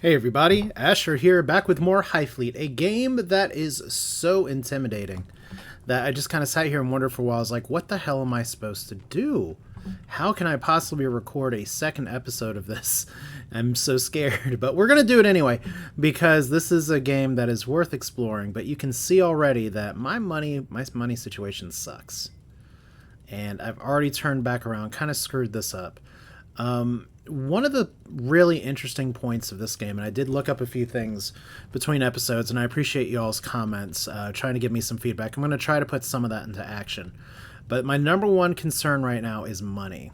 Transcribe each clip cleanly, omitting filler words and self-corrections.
Hey everybody, Asher here, back with more HighFleet, a game that is so intimidating that I just kind of sat here and wondered for a while. I was like, what the hell am I supposed to do? How can I possibly record a second episode of this? I'm so scared, but we're going to do it anyway, because this is a game that is worth exploring, but you can see already that my money situation sucks. And I've already turned back around, kind of screwed this up. One of the really interesting points of this game, and I did look up a few things between episodes, and I appreciate y'all's comments, trying to give me some feedback. I'm going to try to put some of that into action. But my number one concern right now is money.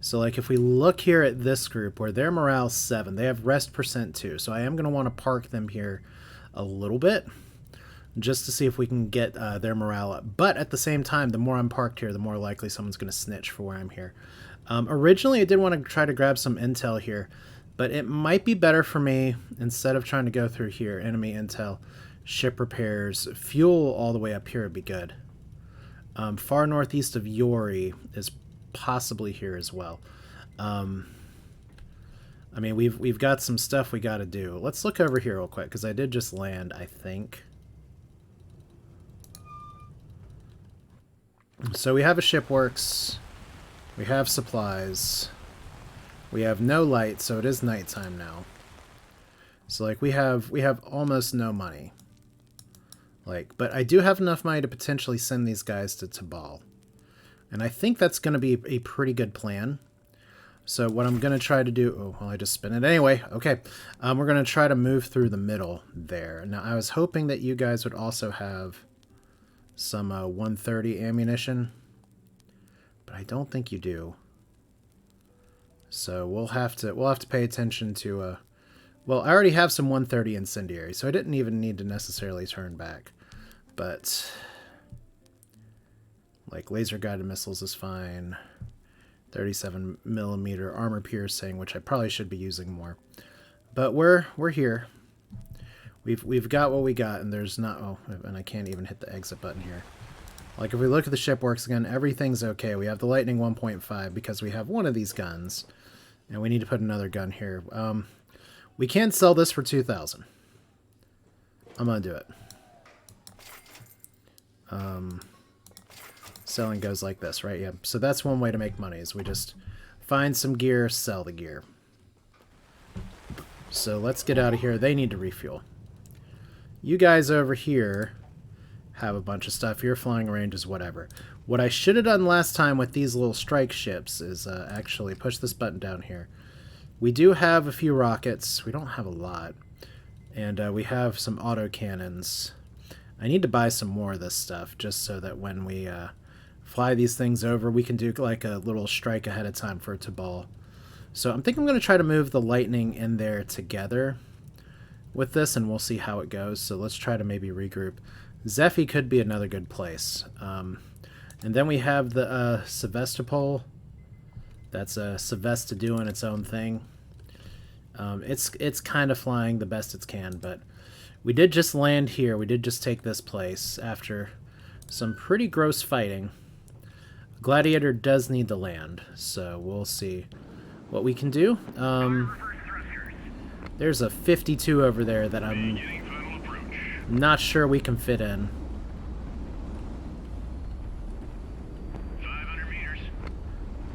So, like, if we look here at this group, where their morale's 7, they have rest percent 2. So I am going to want to park them here a little bit, just to see if we can get their morale up. But at the same time, the more I'm parked here, the more likely someone's going to snitch for where I'm here. Originally, I did want to try to grab some intel here, but it might be better for me, instead of trying to go through here, enemy intel, ship repairs, fuel all the way up here would be good. Far northeast of Yori is possibly here as well. I mean, we've got some stuff we got to do. Let's look over here real quick, because I did just land, I think. So we have a ship works. We have supplies. We have no light, so it is nighttime now. So like we have almost no money. Like, but I do have enough money to potentially send these guys to Tabal. And I think that's going to be a pretty good plan. So what I'm going to try to do... Oh, well, I just spin it anyway. Okay. We're going to try to move through the middle there. Now, I was hoping that you guys would also have some 130 ammunition. But I don't think you do. So we'll have to pay attention to well, I already have some 130 incendiary, so I didn't even need to necessarily turn back. But like laser guided missiles is fine. 37 millimeter armor piercing, which I probably should be using more. But we're here. We've got what we got, and there's not... Oh, and I can't even hit the exit button here. Like, if we look at the ship works again, everything's okay. We have the Lightning 1.5 because we have one of these guns. And we need to put another gun here. We can sell this for 2,000. I'm going to do it. Selling goes like this, right? Yeah. So that's one way to make money, is we just find some gear, sell the gear. So let's get out of here. They need to refuel. You guys over here have a bunch of stuff. Your flying range is whatever. What I should have done last time with these little strike ships is actually push this button down here. We do have a few rockets. We don't have a lot. And we have some autocannons. I need to buy some more of this stuff, just so that when we fly these things over, we can do like a little strike ahead of time for Tabal. So I'm thinking I'm going to try to move the Lightning in there together with this, and we'll see how it goes. So let's try to maybe regroup. Zephy could be another good place. And then we have the Sevastopol. That's Sevesta doing its own thing. It's kind of flying the best it can, but we did just land here. We did just take this place after some pretty gross fighting. Gladiator does need to land, so we'll see what we can do. There's a 52 over there that I'm not sure we can fit in. 500 meters.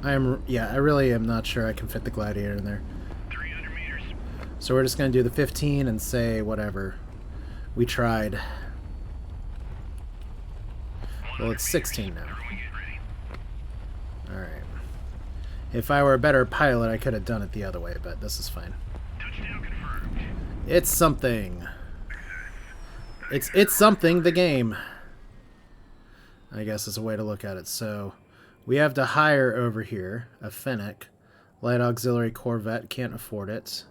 I really am not sure I can fit the Gladiator in there. 300 meters. So we're just going to do the 15 and say whatever. We tried. Well, it's 16 now. Alright. If I were a better pilot, I could have done it the other way, but this is fine. Touchdown confirmed. It's something. It's something, the game. I guess is a way to look at it. So we have to hire over here a Fennec. Light auxiliary corvette, can't afford it.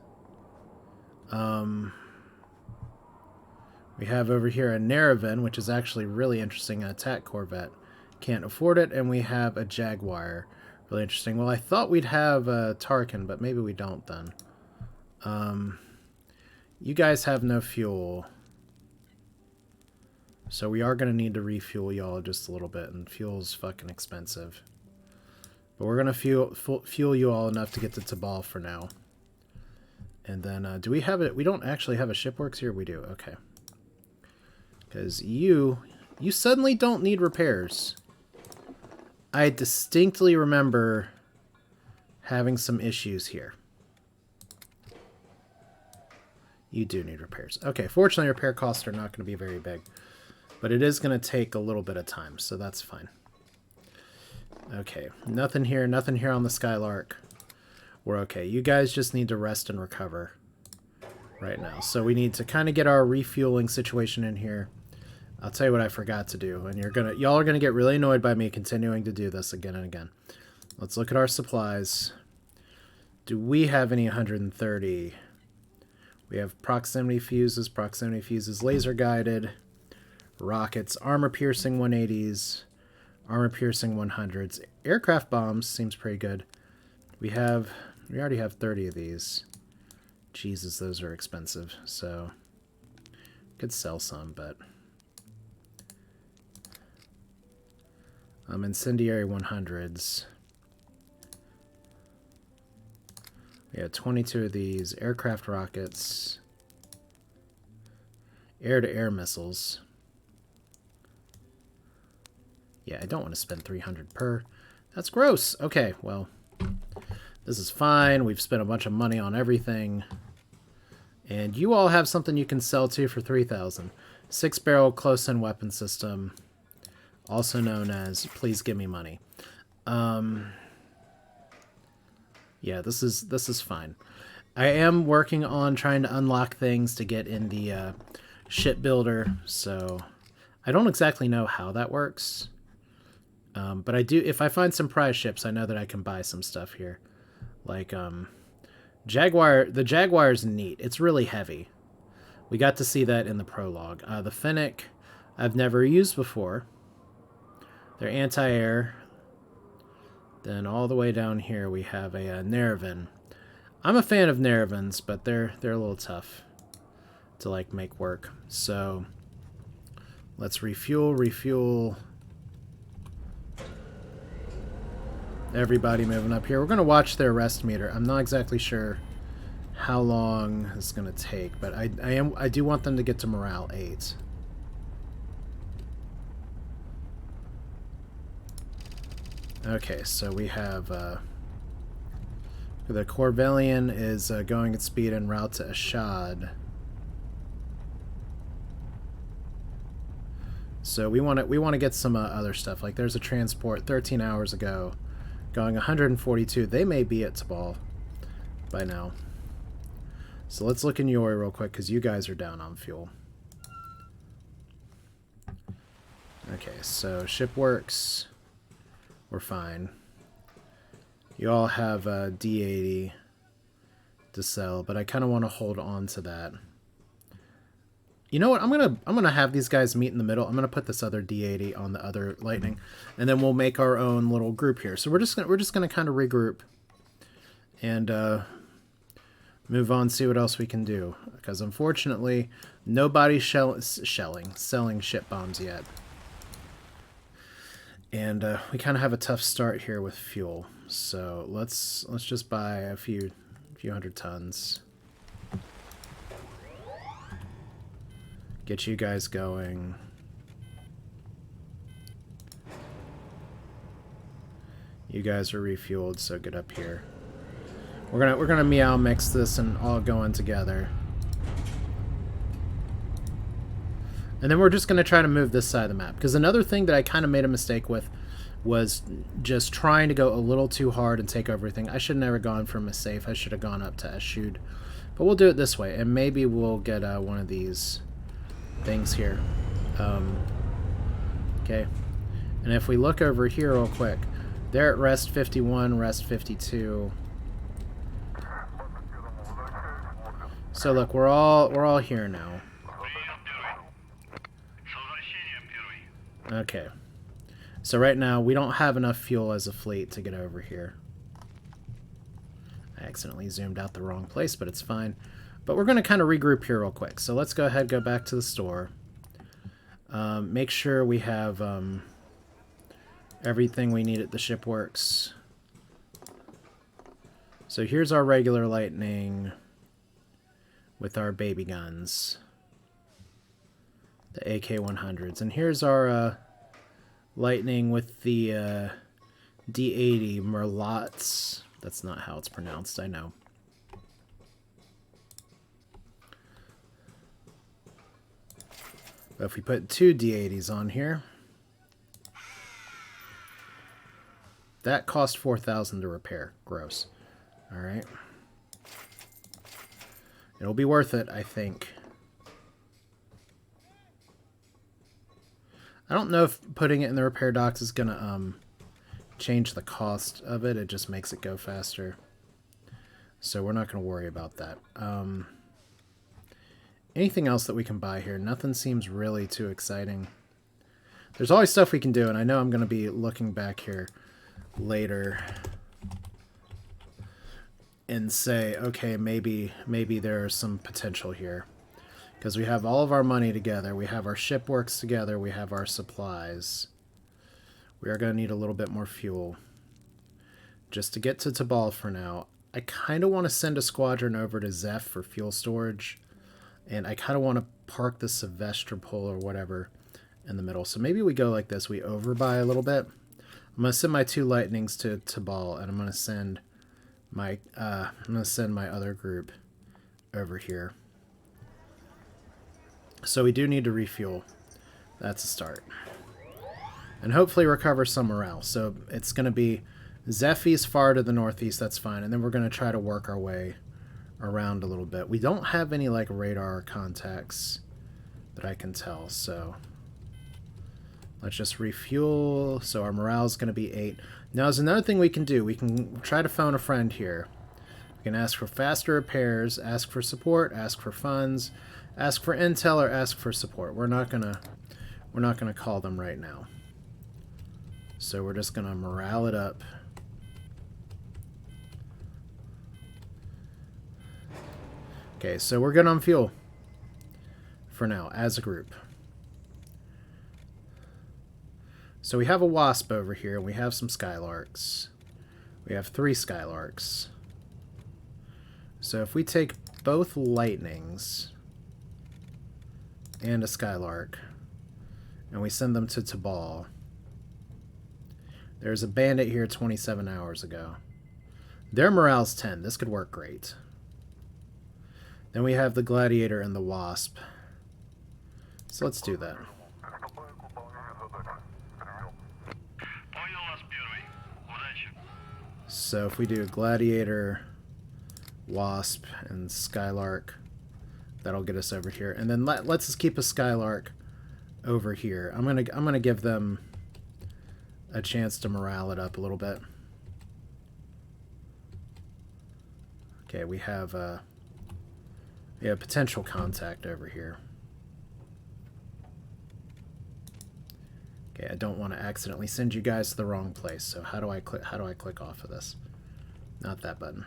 We have over here a Naravan, which is actually really interesting, an attack corvette. Can't afford it. And we have a Jaguar. Really interesting. Well, I thought we'd have a Tarkin, but maybe we don't then. You guys have no fuel. So we are going to need to refuel y'all just a little bit, and fuel's fucking expensive. But we're going to fuel you all enough to get to Tabal for now. And then, do we have it? We don't actually have a shipworks here. We do. Okay. Because you suddenly don't need repairs. I distinctly remember having some issues here. You do need repairs. Okay, fortunately repair costs are not going to be very big. But it is going to take a little bit of time, so that's fine. Okay, nothing here on the Skylark. We're okay. You guys just need to rest and recover right now. So we need to kind of get our refueling situation in here. I'll tell you what I forgot to do, and y'all are gonna get really annoyed by me continuing to do this again and again. Let's look at our supplies. Do we have any 130? We have proximity fuses, laser guided, rockets, armor piercing 180s, armor piercing 100s, aircraft bombs seems pretty good. We already have 30 of these. Jesus, those are expensive, so could sell some, but incendiary 100s. We have 22 of these aircraft rockets, air-to-air missiles. Yeah, I don't want to spend 300 per. That's gross. Okay, well, this is fine. We've spent a bunch of money on everything. And you all have something you can sell to for 3,000. 6-barrel close-in weapon system, also known as please give me money. Yeah, this is fine. I am working on trying to unlock things to get in the shipbuilder, so I don't exactly know how that works. But I do, if I find some prize ships, I know that I can buy some stuff here. Like, Jaguar, the Jaguar's neat. It's really heavy. We got to see that in the prologue. The Fennec, I've never used before. They're anti-air. Then all the way down here we have a Nerevan. I'm a fan of Nerevans, but they're a little tough to like make work. So let's refuel. Everybody moving up here. We're going to watch their rest meter. I'm not exactly sure how long it's going to take, but I do want them to get to morale 8. Okay, so we have the Corvellian is going at speed en route to Ashad. So we want to get some other stuff. Like there's a transport 13 hours ago going 142. They may be at Tabal by now. So let's look in Yori real quick because you guys are down on fuel. Okay, so shipworks. We're fine. You all have D80 to sell, but I kind of want to hold on to that. You know what? I'm gonna have these guys meet in the middle. I'm gonna put this other D80 on the other Lightning, and then we'll make our own little group here. So we're just gonna kind of regroup and move on, see what else we can do. Because unfortunately, nobody's selling ship bombs yet. And we kind of have a tough start here with fuel. So let's just buy a few hundred tons. Get you guys going. You guys are refueled, so get up here. We're gonna meow mix this and all go in together. And then we're just going to try to move this side of the map. Because another thing that I kind of made a mistake with was just trying to go a little too hard and take everything. I should have never gone for Masafe. I should have gone up to Ashud. But we'll do it this way. And maybe we'll get one of these things here. Okay. And if we look over here real quick, they're at rest 51, rest 52. So look, we're all here now. Okay. So right now, we don't have enough fuel as a fleet to get over here. I accidentally zoomed out the wrong place, but it's fine. But we're going to kind of regroup here real quick. So let's go ahead, go back to the store. Make sure we have everything we need at the shipworks. So here's our regular Lightning. with our baby guns. The AK-100s. And here's our lightning with the D-80 Merlots. That's not how it's pronounced, I know. But if we put 2 D-80s on here, that cost $4,000 to repair. Gross. Alright. It'll be worth it, I think. I don't know if putting it in the repair docks is going to change the cost of it. It just makes it go faster. So we're not going to worry about that. Anything else that we can buy here? Nothing seems really too exciting. There's always stuff we can do, and I know I'm going to be looking back here later and say, okay, maybe there's some potential here. Because we have all of our money together, we have our ship works together, we have our supplies. We are going to need a little bit more fuel. Just to get to Tabal for now. I kind of want to send a squadron over to Zeph for fuel storage. And I kind of want to park the Sevastopol or whatever in the middle. So maybe we go like this. We overbuy a little bit. I'm going to send my 2 lightnings to Tabal, and I'm going to send my other group over here. So we do need to refuel. That's a start. And hopefully recover some morale. So it's going to be Zephy's far to the northeast. That's fine. And then we're going to try to work our way around a little bit. We don't have any like radar contacts that I can tell, so let's just refuel. So our morale is going to be 8. Now there's another thing we can do. We can try to phone a friend here. We can ask for faster repairs, ask for support, ask for funds, ask for intel, or ask for support. We're not gonna call them right now. So we're just gonna morale it up. Okay, so we're good on fuel for now, as a group. So we have a Wasp over here, and we have some Skylarks. We have 3 Skylarks. So if we take both Lightnings and a Skylark, and we send them to Tabal. There's a bandit here 27 hours ago. Their morale's 10. This could work great. Then we have the Gladiator and the Wasp. So let's do that. So if we do Gladiator, Wasp, and Skylark, that'll get us over here. And then let's just keep a Skylark over here. I'm gonna give them a chance to morale it up a little bit. Okay, we have potential contact over here. Okay, I don't want to accidentally send you guys to the wrong place. So how do I click off of this? Not that button.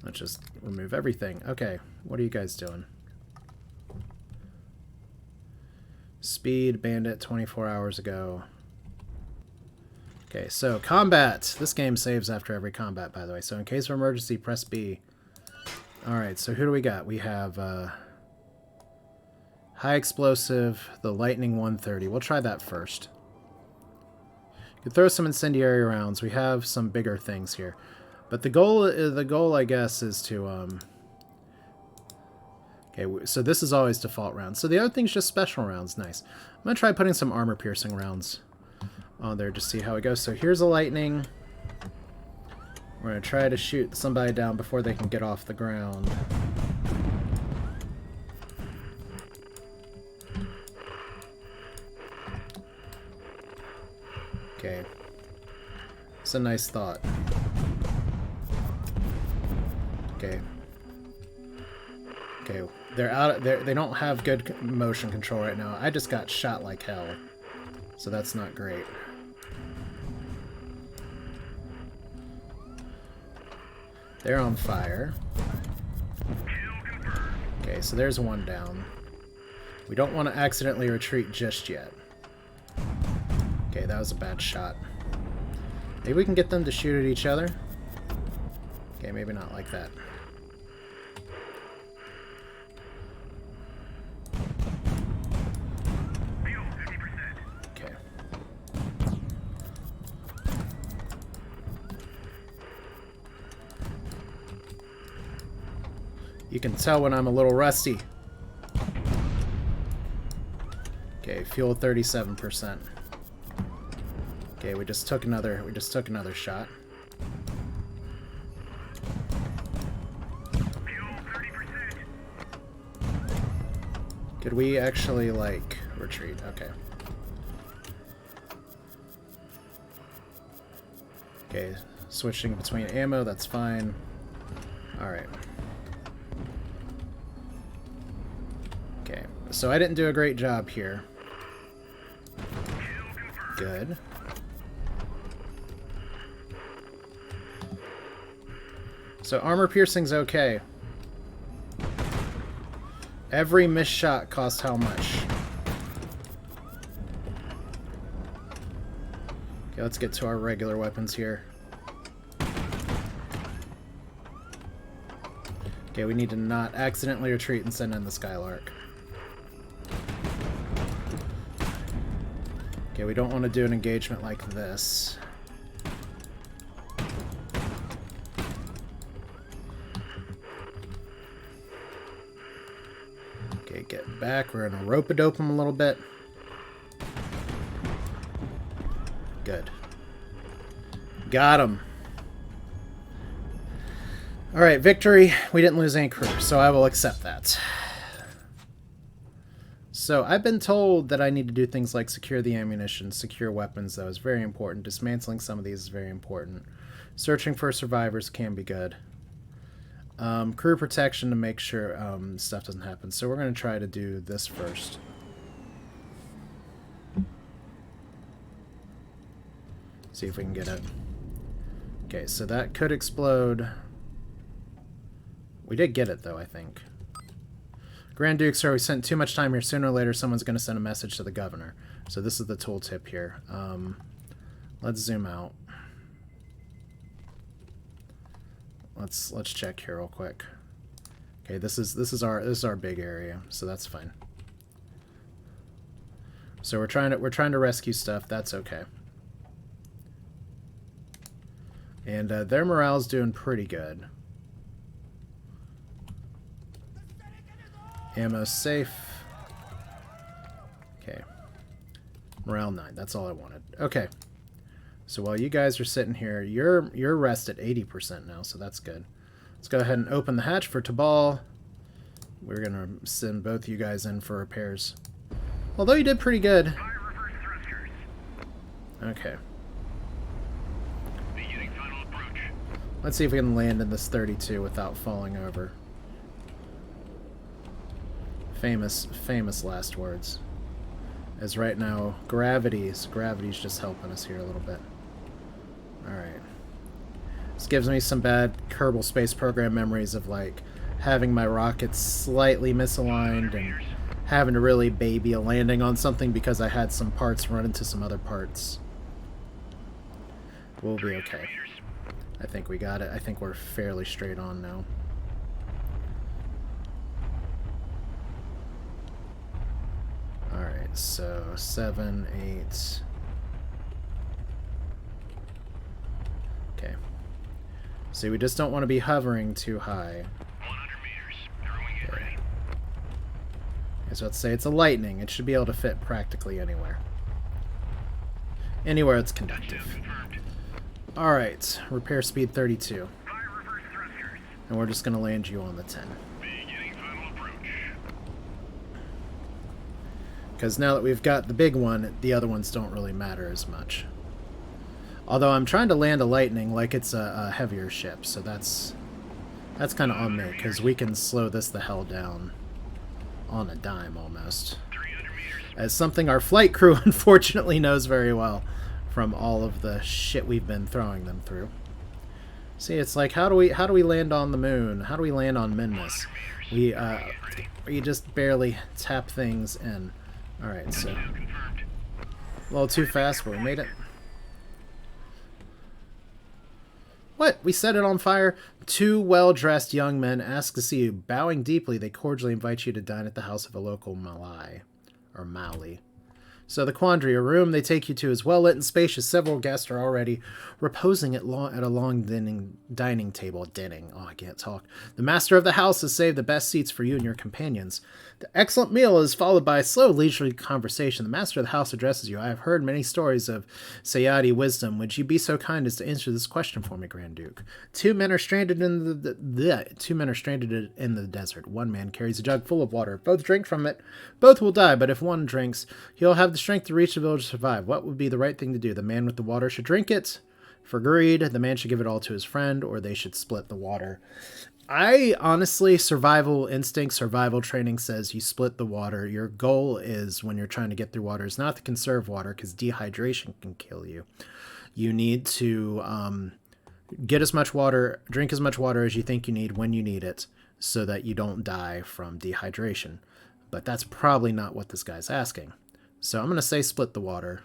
Let's just remove everything. Okay, what are you guys doing? Speed bandit 24 hours ago. Okay, so combat. This game saves after every combat, by the way. So in case of emergency, press B. Alright, so who do we got? We have high explosive, the Lightning 130. We'll try that first. You could throw some incendiary rounds. We have some bigger things here. But the goal, I guess, is to okay, so this is always default rounds. So the other thing's just special rounds. Nice. I'm going to try putting some armor-piercing rounds on there to see how it goes. So here's a Lightning. We're going to try to shoot somebody down before they can get off the ground. Okay. It's a nice thought. Okay. Okay, they're out. They don't have good motion control right now. I just got shot like hell, so that's not great. They're on fire. Okay, so there's one down. We don't want to accidentally retreat just yet. Okay, that was a bad shot. Maybe we can get them to shoot at each other. Okay, maybe not like that. You can tell when I'm a little rusty. Okay, fuel 37%. Okay, we just took another shot. Could we actually, like, retreat? Okay. Okay, switching between ammo, that's fine. Alright. Okay, so I didn't do a great job here. Good. So armor piercing's okay. Every missed shot costs how much? Okay, let's get to our regular weapons here. Okay, we need to not accidentally retreat and send in the Skylark. Okay, we don't want to do an engagement like this. Okay, get back. We're gonna rope-a-dope him a little bit. Good. Got him. Alright, victory. We didn't lose any crew, so I will accept that. So, I've been told that I need to do things like secure the ammunition, secure weapons, though, is very important. Dismantling some of these is very important. Searching for survivors can be good. Crew protection to make sure stuff doesn't happen. So we're going to try to do this first. See if we can get it. Okay, so that could explode. We did get it, though, I think. Grand Duke, sir, we spent too much time here. Sooner or later, someone's going to send a message to the governor. So this is the tooltip here. Let's zoom out. Let's check here real quick. Okay, this is our big area, so that's fine. So we're trying to rescue stuff. That's okay. And their morale's doing pretty good. Ammo safe. Okay. Morale 9. That's all I wanted. Okay. So while you guys are sitting here, you're rest at 80% now, so that's good. Let's go ahead and open the hatch for Tabal. We're gonna send both you guys in for repairs. Although you did pretty good. Okay. Let's see if we can land in this 32 without falling over. Famous last words. As right now, gravity's just helping us here a little bit. Alright. This gives me some bad Kerbal Space Program memories of, like, having my rockets slightly misaligned and having to really baby a landing on something because I had some parts run into some other parts. We'll be okay. I think we got it. I think we're fairly straight on now. Alright, so 7, 8... Okay. See, we just don't want to be hovering too high. 100 meters. Throwing it ready. So let's say it's a lightning. It should be able to fit practically anywhere. Anywhere it's conductive. Alright, repair speed 32. And we're just going to land you on the 10. Beginning final approach. Because now that we've got the big one, the other ones don't really matter as much. Although I'm trying to land a lightning like it's a heavier ship, so that's kind of on me, because we can slow this the hell down on a dime almost. As something our flight crew unfortunately knows very well from all of the shit we've been throwing them through. See, it's like, how do we land on the moon? How do we land on Minmus? We just barely tap things in. Alright, so a little too fast, but we made it. What? We set it on fire? Two well-dressed young men ask to see you. Bowing deeply, they cordially invite you to dine at the house of a local Malay. Or Maoli. So the quandary, a room they take you to is well lit and spacious. Several guests are already reposing at a long dining table. Oh, I can't talk. The master of the house has saved the best seats for you and your companions. The excellent meal is followed by a slow, leisurely conversation. The master of the house addresses you. I have heard many stories of Sayadi wisdom. Would you be so kind as to answer this question for me, Grand Duke? Two men are stranded in the desert. One man carries a jug full of water. If both drink from it, both will die. But if one drinks, he'll have the strength to reach the village to survive. What would be the right thing to do? The man with the water should drink it. For greed, the man should give it all to his friend, or they should split the water. I honestly, survival instinct, survival training says you split the water. Your goal is, when you're trying to get through water, is not to conserve water, because dehydration can kill you. You need to get as much water, drink as much water as you think you need when you need it, so that you don't die from dehydration. But that's probably not what this guy's asking. So I'm going to say split the water.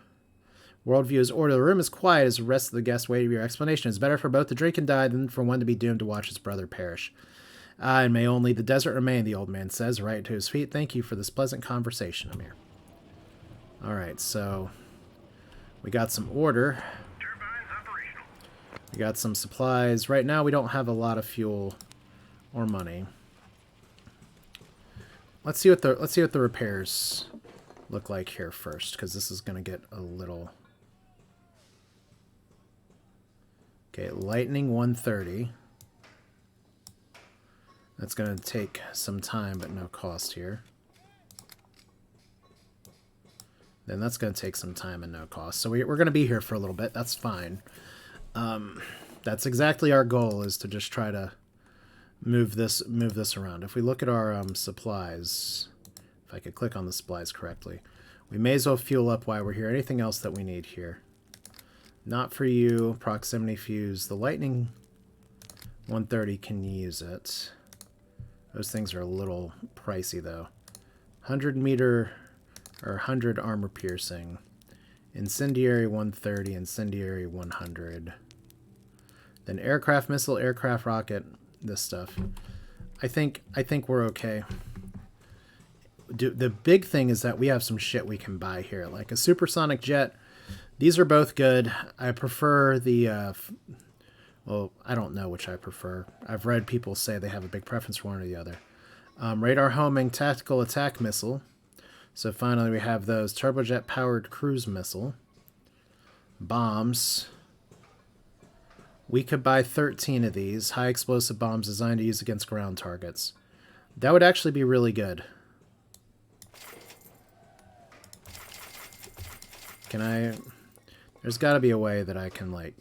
Worldview is order. The room is quiet as the rest of the guests wait for your explanation. It's better for both to drink and die than for one to be doomed to watch his brother perish. And may only the desert remain, the old man says, right to his feet. Thank you for this pleasant conversation, Amir. Alright, so we got some order. Turbines operational. We got some supplies. Right now we don't have a lot of fuel or money. Let's see what the repairs look like here first, because this is going to get a little... Okay, lightning 130. That's going to take some time, but no cost here. Then that's going to take some time and no cost. So we're going to be here for a little bit. That's fine. That's exactly our goal, is to just try to move this around. If we look at our supplies, if I could click on the supplies correctly, we may as well fuel up while we're here. Anything else that we need here? Not for you. Proximity fuse. The lightning 130 can use it. Those things are a little pricey though. 100 meter or 100 armor piercing. Incendiary 130, incendiary 100. Then aircraft missile, aircraft rocket, this stuff. I think we're okay. The big thing is that we have some shit we can buy here, like a supersonic jet. These are both good. I prefer the, well, I don't know which I prefer. I've read people say they have a big preference for one or the other. Radar homing tactical attack missile. So finally we have those. Turbojet powered cruise missile. Bombs. We could buy 13 of these. High explosive bombs designed to use against ground targets. That would actually be really good. Can I... There's got to be a way that I can, like,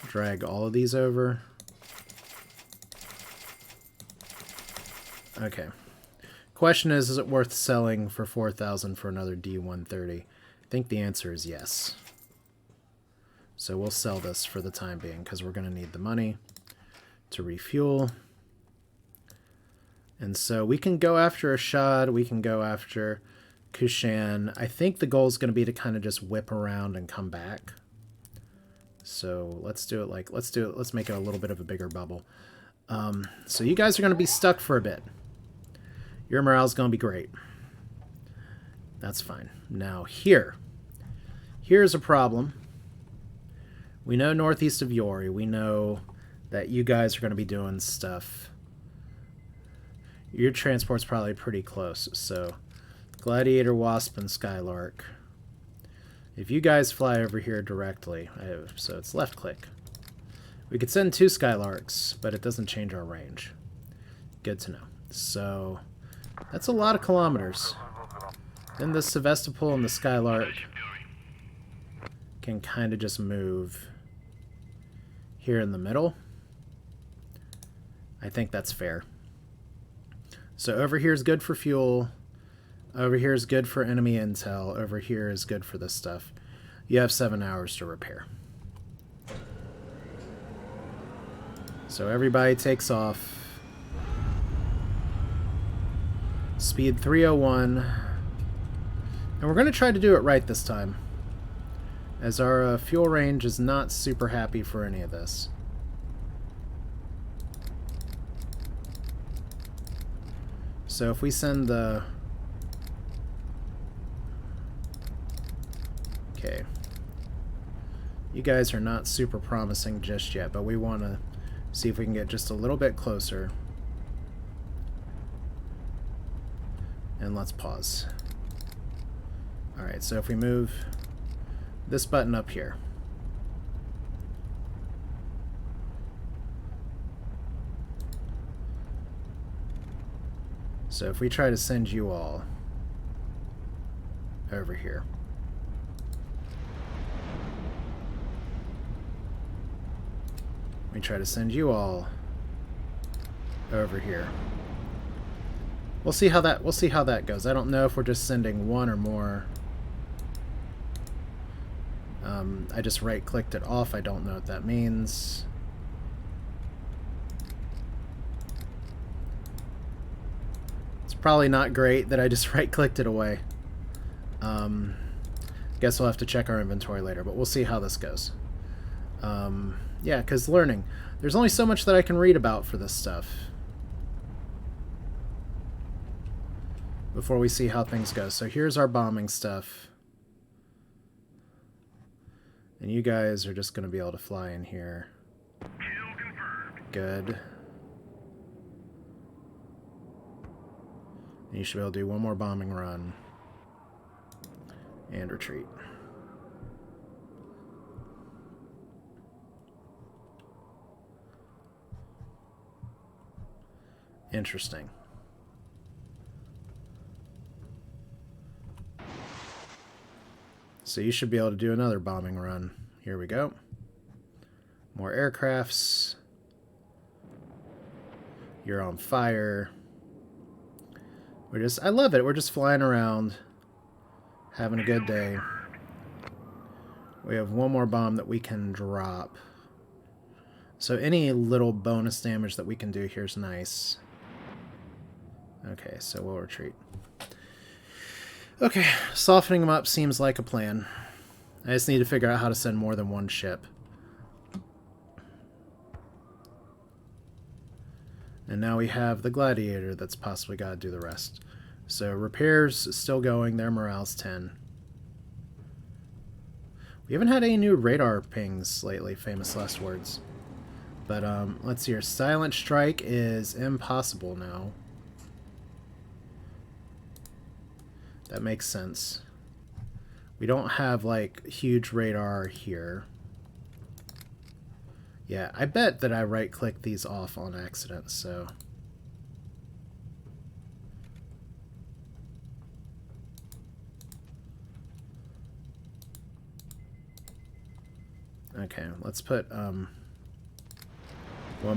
drag all of these over. Okay. Question is it worth selling for 4,000 for another D130? I think the answer is yes. So we'll sell this for the time being, because we're going to need the money to refuel. And so we can go after Ashad, we can go after Kushan. I think the goal is going to be to kind of just whip around and come back. So let's do it like, let's make it a little bit of a bigger bubble. So you guys are going to be stuck for a bit. Your morale's going to be great. That's fine. Now here's a problem. We know northeast of Yori. We know that you guys are going to be doing stuff. Your transport's probably pretty close, so Gladiator, Wasp, and Skylark. If you guys fly over here directly, so it's left click. We could send 2 Skylarks, but it doesn't change our range. Good to know. So that's a lot of kilometers. Then the Sevastopol and the Skylark can kind of just move here in the middle. I think that's fair. So over here is good for fuel. Over here is good for enemy intel. Over here is good for this stuff. You have 7 hours to repair. So everybody takes off. Speed 301. And we're going to try to do it right this time, as our fuel range is not super happy for any of this. So if we send the... You guys are not super promising just yet, but we want to see if we can get just a little bit closer. And let's pause. Alright, so if we move this button up here. So if we try to send you all over here. We try to send you all over here. We'll see how that goes. I don't know if we're just sending one or more. I just right-clicked it off. I don't know what that means. It's probably not great that I just right-clicked it away. Guess we'll have to check our inventory later, but we'll see how this goes. Yeah, because learning. There's only so much that I can read about for this stuff before we see how things go. So here's our bombing stuff. And you guys are just going to be able to fly in here. Kill confirmed. Good. And you should be able to do one more bombing run. And retreat. Interesting. So you should be able to do another bombing run. Here we go. More aircrafts. You're on fire. I love it. We're just flying around, having a good day. We have one more bomb that we can drop. So any little bonus damage that we can do here is nice. Okay, so we'll retreat. Okay, softening them up seems like a plan. I just need to figure out how to send more than one ship. And now we have the Gladiator that's possibly got to do the rest. So repairs still going, their morale's 10. We haven't had any new radar pings lately, famous last words. But let's see here, Silent Strike is impossible now. That makes sense. We don't have, like, huge radar here. Yeah, I bet that I right-clicked these off on accident, so... Okay, let's put, one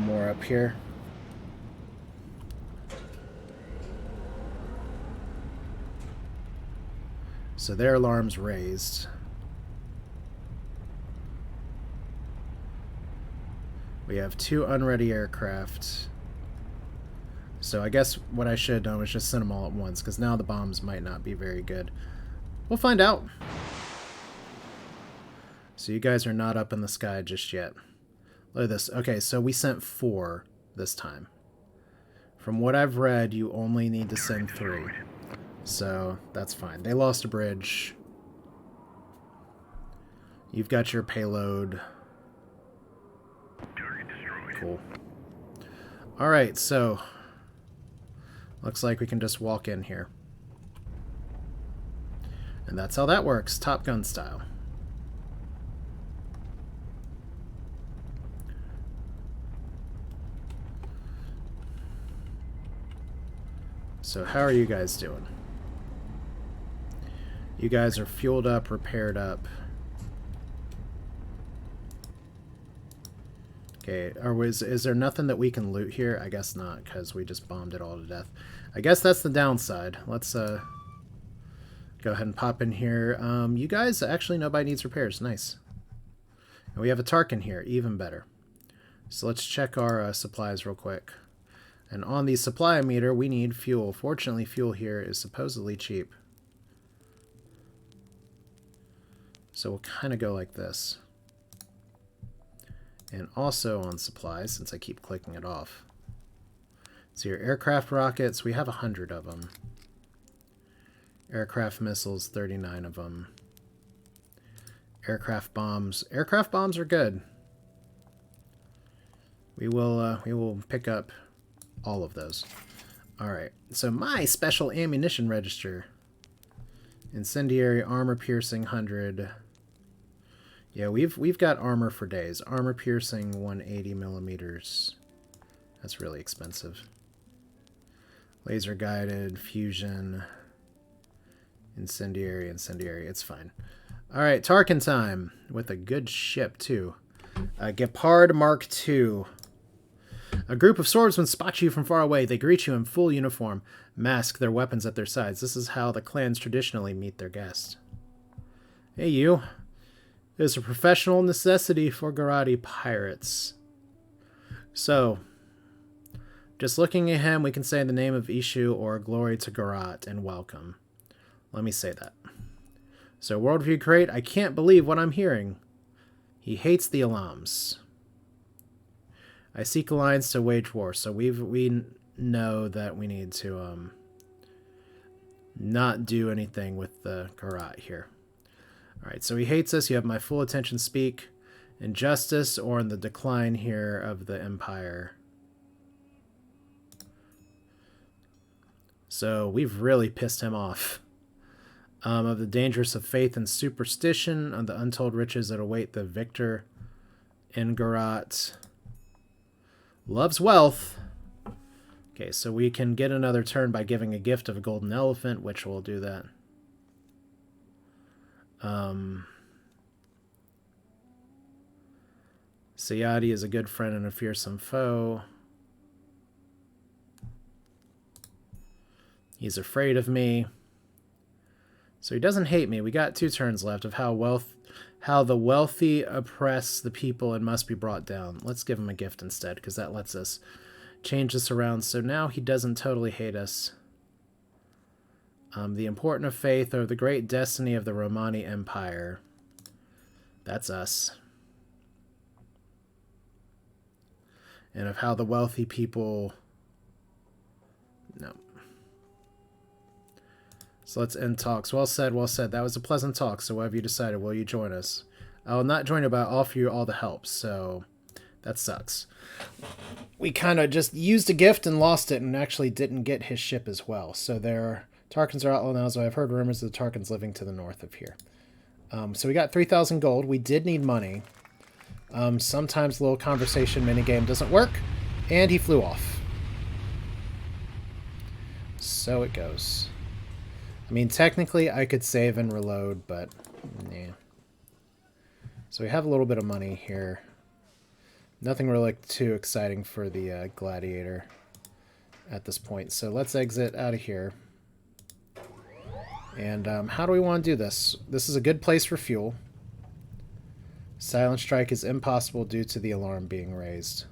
more up here. So their alarm's raised. We have 2 unready aircraft. So I guess what I should have done was just send them all at once, because now the bombs might not be very good. We'll find out. So you guys are not up in the sky just yet. Look at this. Okay, so we sent 4 this time. From what I've read, you only need to send 3. So that's fine. They lost a bridge. You've got your payload. Target destroyed. Cool. Alright, so looks like we can just walk in here. And that's how that works, Top Gun style. So how are you guys doing? You guys are fueled up, repaired up. Okay, is there nothing that we can loot here? I guess not, because we just bombed it all to death. I guess that's the downside. Let's go ahead and pop in here. You guys, actually nobody needs repairs. Nice. And we have a Tarkin here, even better. So let's check our supplies real quick. And on the supply meter, we need fuel. Fortunately, fuel here is supposedly cheap. So we'll kind of go like this. And also on supplies, since I keep clicking it off. So your aircraft rockets, we have 100 of them. Aircraft missiles, 39 of them. Aircraft bombs. Aircraft bombs are good. We will pick up all of those. Alright, so my special ammunition register. Incendiary, armor piercing, 100. Yeah, we've got armor for days. Armor piercing, 180 millimeters. That's really expensive. Laser guided, fusion, incendiary, incendiary. It's fine. Alright, Tarkin time. With a good ship, too. Gepard Mark II. A group of swordsmen spot you from far away. They greet you in full uniform, mask their weapons at their sides. This is how the clans traditionally meet their guests. Hey, you. There's a professional necessity for Garati pirates. So, just looking at him, we can say the name of Ishu or glory to Garat and welcome. Let me say that. So, worldview crate, I can't believe what I'm hearing. He hates the Alams. I seek alliance to wage war, so we know that we need to not do anything with the Garat here. Alright, so he hates us. You have my full attention. Speak. Injustice or in the decline here of the Empire. So we've really pissed him off. Of the dangers of faith and superstition, on the untold riches that await the victor in Garat. Loves wealth. Okay, so we can get another turn by giving a gift of a golden elephant, which will do that. Sayadi is a good friend and a fearsome foe. He's afraid of me. So he doesn't hate me. We got 2 turns left of how the wealthy oppress the people and must be brought down. Let's give him a gift instead, because that lets us change this around. So now he doesn't totally hate us. The important of faith or the great destiny of the Romani Empire. That's us. And of how the wealthy people... No. So let's end talks. Well said, well said. That was a pleasant talk. So what have you decided? Will you join us? I will not join you, but I'll offer you all the help. So that sucks. We kind of just used a gift and lost it and actually didn't get his ship as well. So Tarkans are outlaw now, so I've heard rumors of the Tarkans living to the north of here. So we got 3,000 gold. We did need money. Sometimes a little conversation minigame doesn't work. And he flew off. So it goes. I mean, technically, I could save and reload, but nah. So we have a little bit of money here. Nothing really too exciting for the gladiator at this point. So let's exit out of here. And how do we want to do this? This is a good place for fuel. Silent strike is impossible due to the alarm being raised.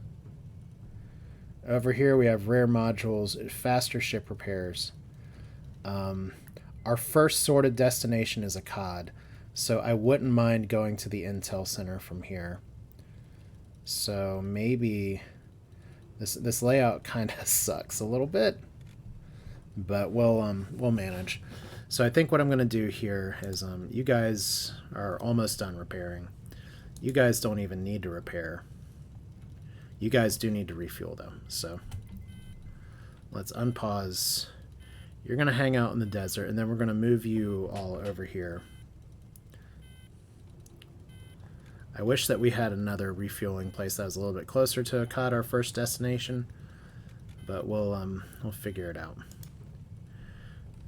Over here we have rare modules, faster ship repairs. Our first sorted destination is Akkad, so I wouldn't mind going to the Intel Center from here. So maybe this layout kind of sucks a little bit, but we'll manage. So I think what I'm going to do here is you guys are almost done repairing. You guys don't even need to repair. You guys do need to refuel though, so let's unpause. You're going to hang out in the desert, and then we're going to move you all over here. I wish that we had another refueling place that was a little bit closer to Akkad, our first destination, but we'll figure it out.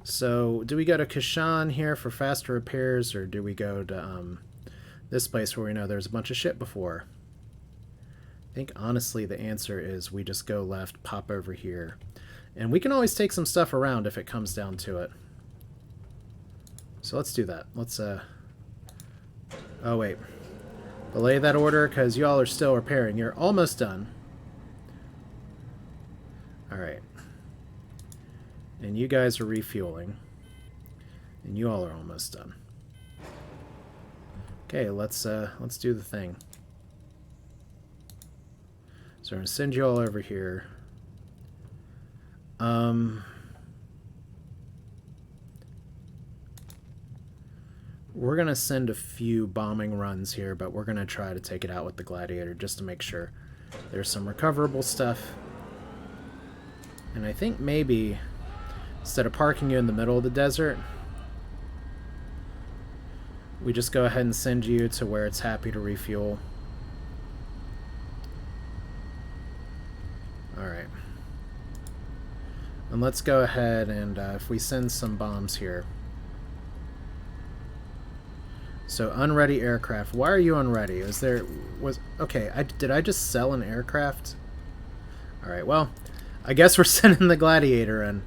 So, do we go to Kashan here for faster repairs, or do we go to this place where we know there's a bunch of shit before? I think, honestly, the answer is we just go left, pop over here. And we can always take some stuff around if it comes down to it. So let's do that. Let's, oh, wait. Delay that order, because y'all are still repairing. You're almost done. Alright. And you guys are refueling. And you all are almost done. Okay, let's do the thing. So I'm going to send you all over here. We're going to send a few bombing runs here, but we're going to try to take it out with the Gladiator just to make sure. There's some recoverable stuff. And I think maybe, instead of parking you in the middle of the desert, we just go ahead and send you to where it's happy to refuel. Alright. And let's go ahead and, if we send some bombs here. So, unready aircraft. Why are you unready? Okay, did I just sell an aircraft? Alright, well, I guess we're sending the Gladiator in.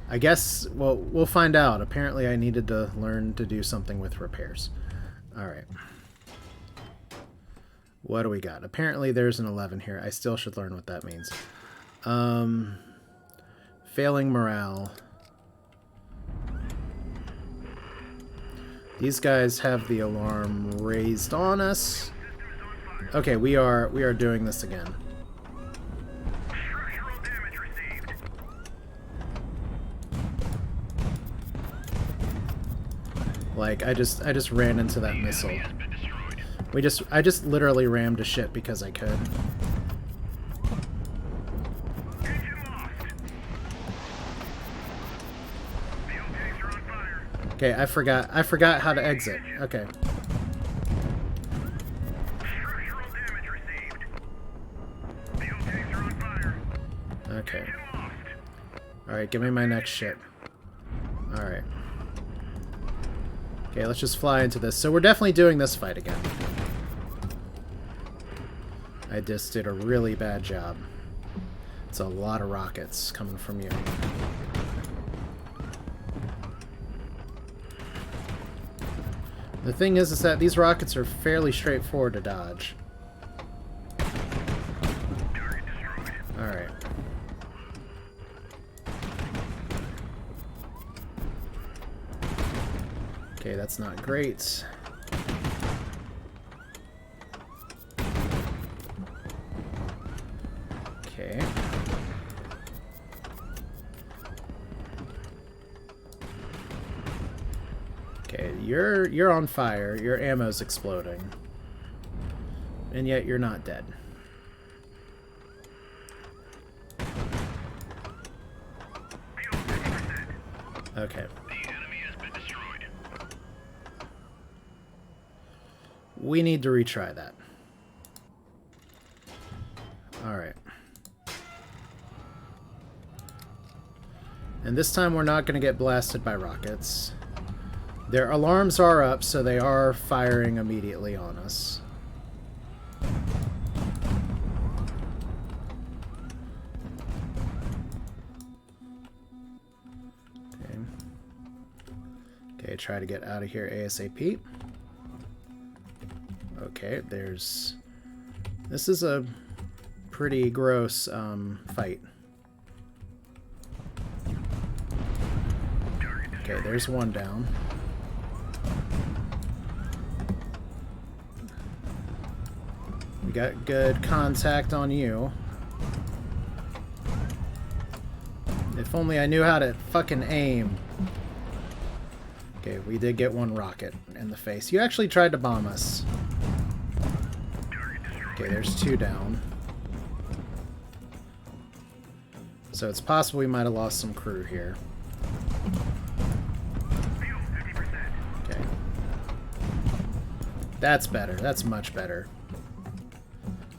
I guess, well, we'll find out. Apparently I needed to learn to do something with repairs. Alright. What do we got? Apparently there's an 11 here. I still should learn what that means. Failing morale. These guys have the alarm raised on us. Okay, we are doing this again. Structural damage received. Like I just ran into that missile. Has been destroyed. I just literally rammed a ship because I could. Engine lost. Fuel tanks are on fire. Okay, I forgot how to exit. Okay. Structural damage received. Fuel tanks are on fire. Okay. Engine lost. Alright, give me my next ship. Alright. Okay, let's just fly into this. So we're definitely doing this fight again. I just did a really bad job. It's a lot of rockets coming from you. The thing is that these rockets are fairly straightforward to dodge. Target destroyed. Alright. Okay, that's not great. Okay. Okay, you're on fire. Your ammo's exploding. And yet you're not dead. Fuel 50%. Okay. The enemy has been destroyed. We need to retry that. Alright. And this time we're not going to get blasted by rockets. Their alarms are up, so they are firing immediately on us. Okay. Okay, try to get out of here ASAP. Okay, there's... This is a pretty gross fight. Okay, there's one down. We got good contact on you. If only I knew how to fucking aim. Okay, we did get one rocket in the face. You actually tried to bomb us. Okay, there's two down. So it's possible we might have lost some crew here. Fuel 50%. Okay. That's better. That's much better.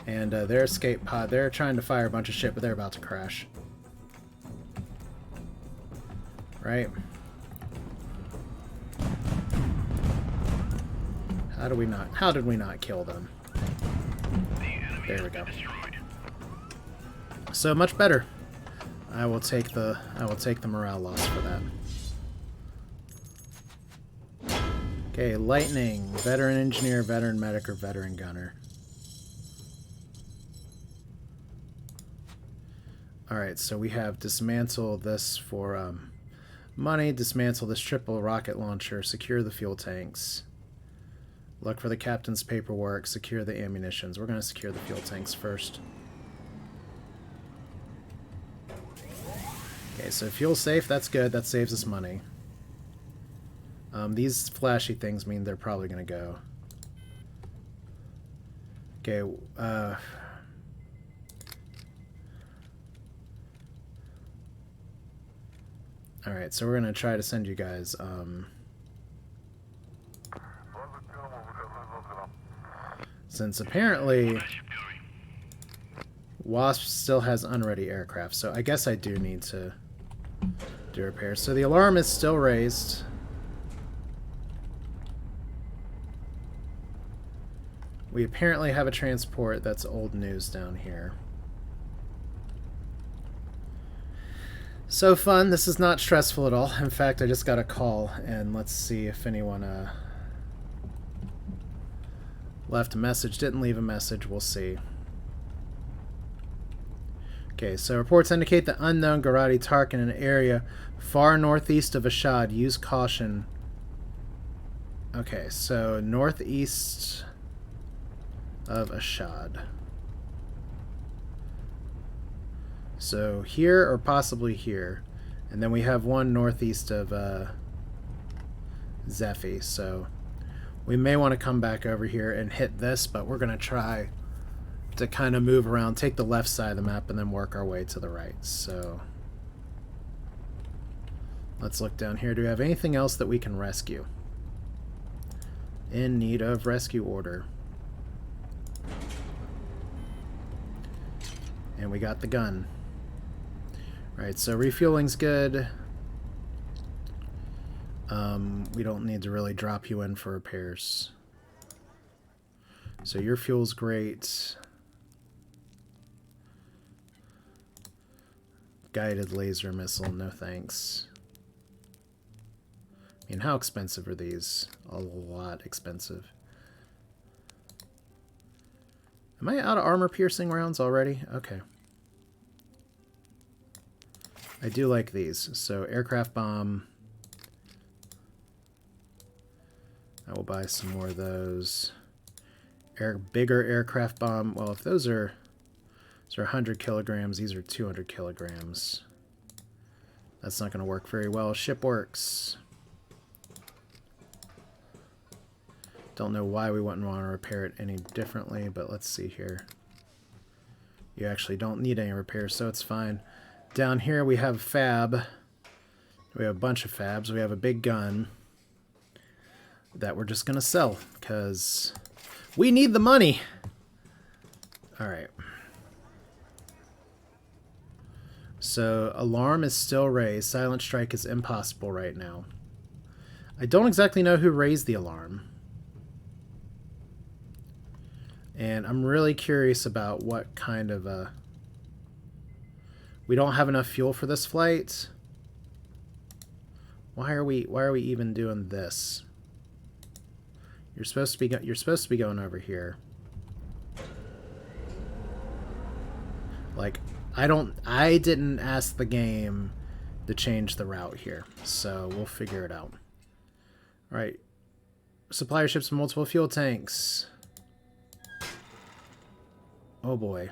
And their escape pod, they're trying to fire a bunch of shit, but they're about to crash. Right? How did we not kill them? There we go. So much better. I will take the morale loss for that. Okay, lightning, veteran engineer, veteran medic, or veteran gunner. Alright, so we have dismantle this for money, dismantle this triple rocket launcher, secure the fuel tanks. Look for the captain's paperwork, secure the ammunitions. We're going to secure the fuel tanks first. Okay, so fuel safe, that's good. That saves us money. These flashy things mean they're probably going to go. Okay, alright, so we're going to try to send you guys, since apparently Wasp still has unready aircraft, so I guess I do need to do repairs. So the alarm is still raised. We apparently have a transport that's old news down here. So fun. This is not stressful at all. In fact, I just got a call, and let's see if anyone left a message. Didn't leave a message. We'll see. Okay, so reports indicate the unknown Garati Tark in an area far northeast of Ashad. Use caution. Okay, so northeast of Ashad. So here or possibly here. And then we have one northeast of Zephy. So we may want to come back over here and hit this, but we're going to try to kind of move around, take the left side of the map, and then work our way to the right. So let's look down here. Do we have anything else that we can rescue? In need of rescue order. And we got the gun. Right, so refueling's good. We don't need to really drop you in for repairs. So your fuel's great. Guided laser missile, no thanks. I mean, how expensive are these? A lot expensive. Am I out of armor-piercing rounds already? Okay. I do like these. So, aircraft bomb. I will buy some more of those. Bigger aircraft bomb. Well, if those are 100 kilograms, these are 200 kilograms. That's not going to work very well. Ship works. Don't know why we wouldn't want to repair it any differently, but let's see here. You actually don't need any repairs, so it's fine. Down here we have fab. We have a bunch of fabs. We have a big gun that we're just going to sell because we need the money. Alright. So, alarm is still raised. Silent strike is impossible right now. I don't exactly know who raised the alarm. And I'm really curious about what kind of we don't have enough fuel for this flight. Why are we even doing this? You're supposed to be going over here. Like, I didn't ask the game to change the route here, so we'll figure it out. All right. Supplier ships multiple fuel tanks. Oh boy.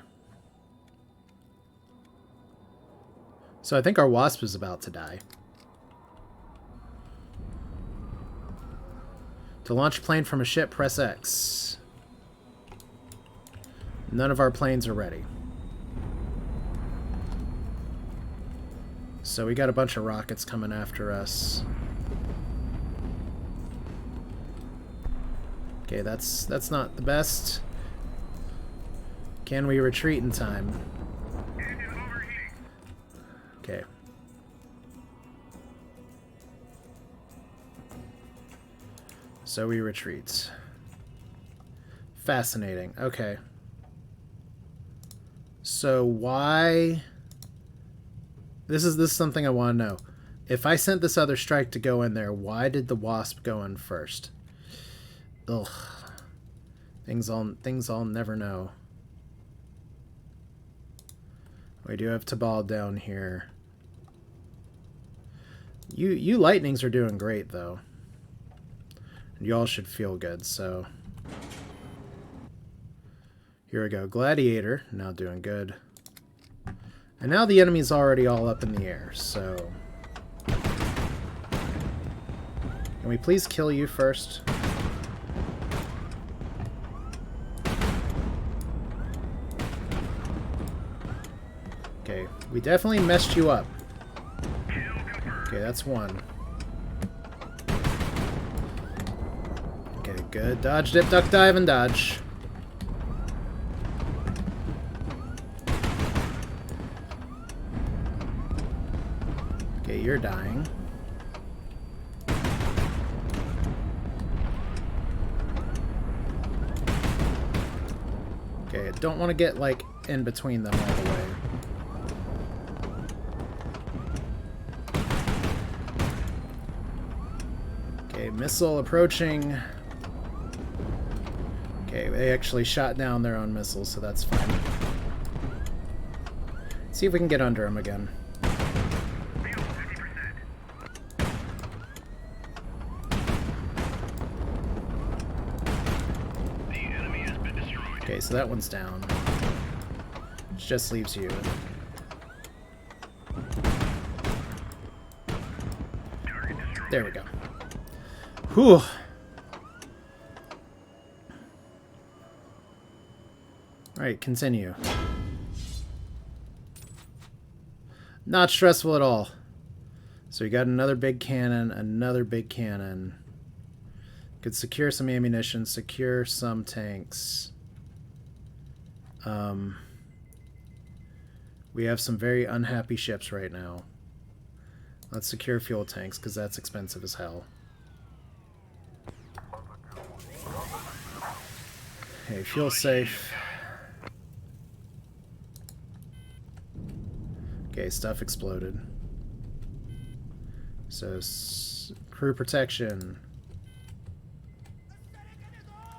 So I think our Wasp is about to die. To launch a plane from a ship, press X. None of our planes are ready. So we got a bunch of rockets coming after us. Okay, that's not the best. Can we retreat in time? Okay. So we retreat. Fascinating. Okay. So why... This is something I want to know. If I sent this other strike to go in there, why did the Wasp go in first? Ugh. Things I'll never know. We do have Tabal down here. You Lightnings are doing great, though. You all should feel good, so... Here we go. Gladiator, now doing good. And now the enemy's already all up in the air, so... You Can we please kill you first? Okay, we definitely messed you up. Okay, that's one. Okay, good. Dodge, dip, duck, dive, and dodge. Okay, you're dying. Okay, I don't want to get, like, in between them all the way. Okay, missile approaching. Okay, they actually shot down their own missiles, so that's fine. See if we can get under them again. Okay, so that one's down. Which just leaves you. There we go. Whew. Alright, continue. Not stressful at all. So we got another big cannon, another big cannon. Could secure some ammunition, secure some tanks. We have some very unhappy ships right now. Let's secure fuel tanks, because that's expensive as hell. Okay, fuel safe. Okay, stuff exploded. So, crew protection.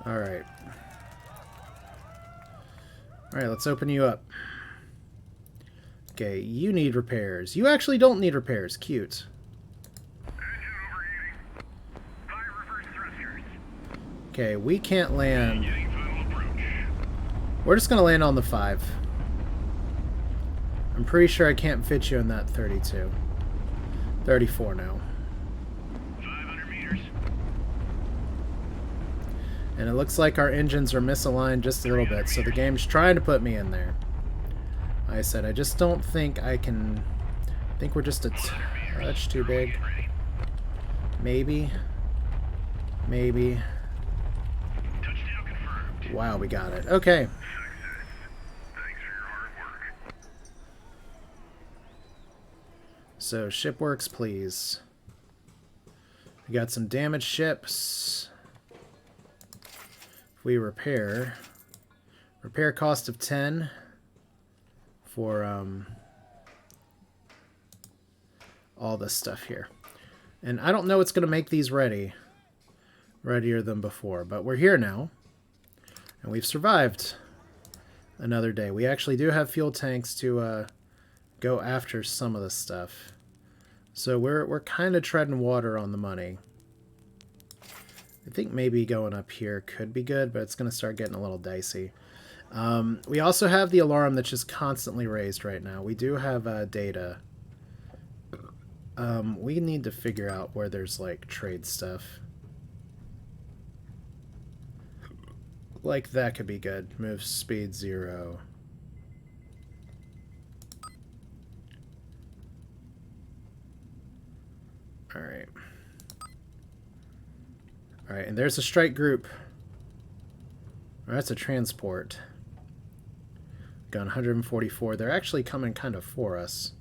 Alright. Alright, let's open you up. Okay, you need repairs. You actually don't need repairs. Cute. Okay, we can't land. We're just going to land on the 5. I'm pretty sure I can't fit you in that 32. 34 now. 500 meters. And it looks like our engines are misaligned just a little bit, so the game's trying to put me in there. Like I said, I just don't think I can... I think we're just a touch too big. Maybe. Maybe. Wow, we got it. Okay. So, ship works, please. We got some damaged ships. If we repair cost of 10 for all this stuff here. And I don't know what's going to make these readier than before, but we're here now. And we've survived another day. We actually do have fuel tanks to go after some of the stuff. So we're kind of treading water on the money. I think maybe going up here could be good, but it's going to start getting a little dicey. We also have the alarm that's just constantly raised right now. We do have data. We need to figure out where there's like trade stuff. Like that could be good. Move speed 0. Alright. Alright, and there's a strike group. Oh, that's a transport. Got 144. They're actually coming kind of for us.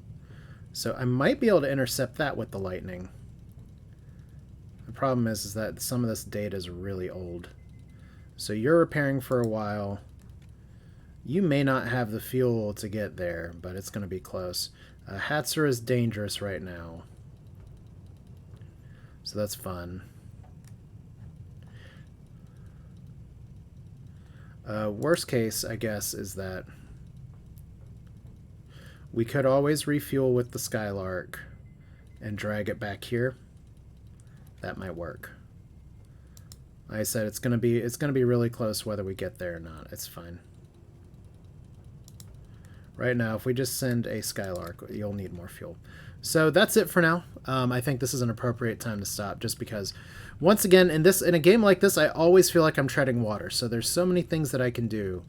So I might be able to intercept that with the lightning. The problem is that some of this data is really old. So you're repairing for a while. You may not have the fuel to get there, but it's going to be close. Hatzer is dangerous right now. So that's fun. Worst case, I guess, is that we could always refuel with the Skylark and drag it back here. That might work. Like I said, it's gonna be really close whether we get there or not. It's fine. Right now, if we just send a Skylark, you'll need more fuel. So that's it for now. I think this is an appropriate time to stop, just because, once again, in a game like this, I always feel like I'm treading water. So there's so many things that I can do,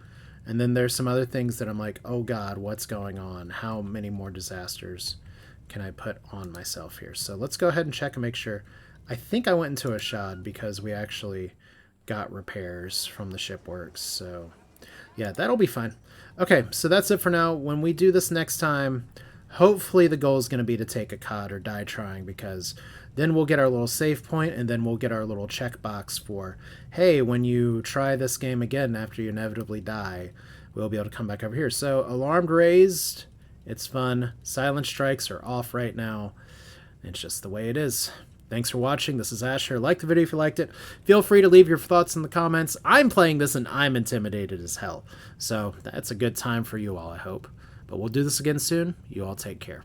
and then there's some other things that I'm like, oh god, what's going on? How many more disasters can I put on myself here? So let's go ahead and check and make sure. I think I went into a shod because we actually got repairs from the shipworks. So yeah, that'll be fine. Okay, so that's it for now. When we do this next time, hopefully the goal is going to be to take a COD or die trying, because then we'll get our little save point, and then we'll get our little checkbox for, hey, when you try this game again after you inevitably die, we'll be able to come back over here. So alarmed raised, it's fun. Silent strikes are off right now. It's just the way it is. Thanks for watching. This is Asher. Like the video if you liked it. Feel free to leave your thoughts in the comments. I'm playing this and I'm intimidated as hell. So that's a good time for you all, I hope. But we'll do this again soon. You all take care.